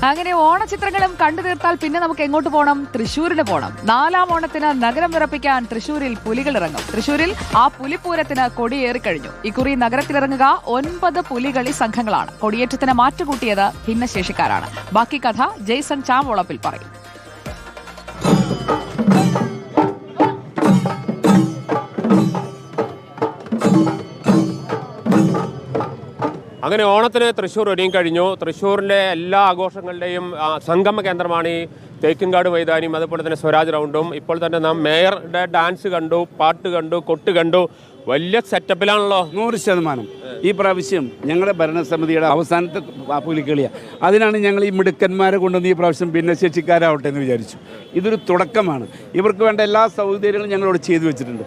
അങ്ങനെ ഓണചിത്രങ്ങളും കണ്ടു തീർത്താൽ പിന്നെ നമുക്ക് എങ്ങോട്ട് പോകണം? തൃശ്ശൂരിന് പോകണം. 4ാം ഓണത്തിന് നഗരം വിറപ്പിക്കാൻ തൃശ്ശൂരിൽ പുലികൾ ഇറങ്ങും. തൃശ്ശൂരിൽ ആ പുലിപ്പൂരത്തിന് കൊടിയേറിക്കഴിഞ്ഞു. ഇക്കുറി നഗരത്തിലിറങ്ങുക 9 പുലികളി സംഘങ്ങളാണ്. കൊടിയേറ്റത്തിന് മാറ്റുകൂട്ടിയത് ഭിന്നശേഷിക്കാരാണ്. ബാക്കി കഥ ജെയ്സൺ ചാവോളപ്പിൽ പറയും. അങ്ങനെ ഓണത്തിന് തൃശ്ശൂർ ഒരുങ്ങി കഴിഞ്ഞു. തൃശ്ശൂരിൻ്റെ എല്ലാ ആഘോഷങ്ങളുടെയും സംഗമ കേന്ദ്രമാണ് ഈ തേക്കിൻകാട് മൈതാനിയും അതുപോലെ തന്നെ സ്വരാജ് റൗണ്ടും. ഇപ്പോൾ തന്നെ നാം മേയറുടെ ഡാൻസ് കണ്ടു, പാട്ട് കണ്ടു, കൊട്ട് കണ്ടു. വലിയ സെറ്റപ്പിലാണല്ലോ. 100%. ഈ പ്രാവശ്യം ഞങ്ങളുടെ ഭരണസമിതിയുടെ അവസാനത്തെ പുലിക്കളിയാണ്. അതിനാണ് ഞങ്ങൾ ഈ മിടുക്കന്മാരെ കൊണ്ടുവന്ന് ഈ പ്രാവശ്യം ഭിന്നശേഷിക്കാരാവട്ടെ എന്ന് വിചാരിച്ചു. ഇതൊരു തുടക്കമാണ്. ഇവർക്ക് വേണ്ട എല്ലാ സൗകര്യങ്ങളും ഞങ്ങളോട് ചെയ്തു വെച്ചിട്ടുണ്ട്.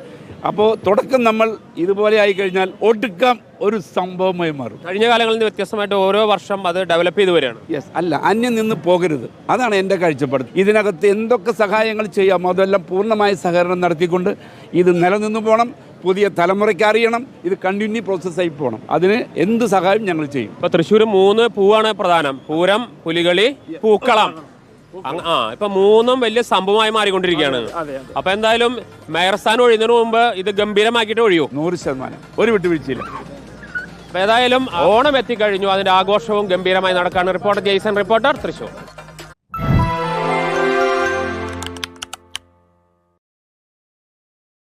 അപ്പോൾ തുടക്കം നമ്മൾ ഇതുപോലെ ആയിക്കഴിഞ്ഞാൽ ഒടുക്കം ഒരു സംഭവമായി മാറും. കഴിഞ്ഞ കാലങ്ങളിൽ നിന്ന് വ്യത്യസ്തമായിട്ട് ഓരോ വർഷം അത് ഡെവലപ്പ് ചെയ്ത് വരികയാണ്. യെസ്, അല്ല, അന്യം നിന്ന് പോകരുത്. അതാണ് എൻ്റെ കാഴ്ചപ്പാട്. ഇതിനകത്ത് എന്തൊക്കെ സഹായങ്ങൾ ചെയ്യാമോ അതെല്ലാം പൂർണ്ണമായ സഹകരണം നടത്തിക്കൊണ്ട് ഇത് നിലനിന്ന് പോകണം. പുതിയ തലമുറയ്ക്ക് അറിയണം, ഇത് കണ്ടിന്യൂ പ്രോസസ്സായി പോകണം. അതിന് എന്ത് സഹായം ഞങ്ങൾ ചെയ്യും. ഇപ്പോൾ തൃശ്ശൂർ 3 പൂവാണ് പ്രധാനം: പൂരം, പുലികളി, പൂക്കളം. ഇപ്പൊ 3ഉം വലിയ സംഭവമായി മാറിക്കൊണ്ടിരിക്കുകയാണ്. അപ്പൊ എന്തായാലും മേയർ സ്ഥാനം ഒഴിയുന്നതിന് മുമ്പ് ഇത് ഗംഭീരമാക്കിയിട്ട് ഒഴിയൂ. 100%. ഒരു വിട്ടുവീഴ്ചയില്ല. അപ്പൊ ഏതായാലും ഓണം എത്തിക്കഴിഞ്ഞു. അതിന്റെ ആഘോഷവും ഗംഭീരമായി നടക്കാണ്. Reporter Jaison, reporter Thrissur.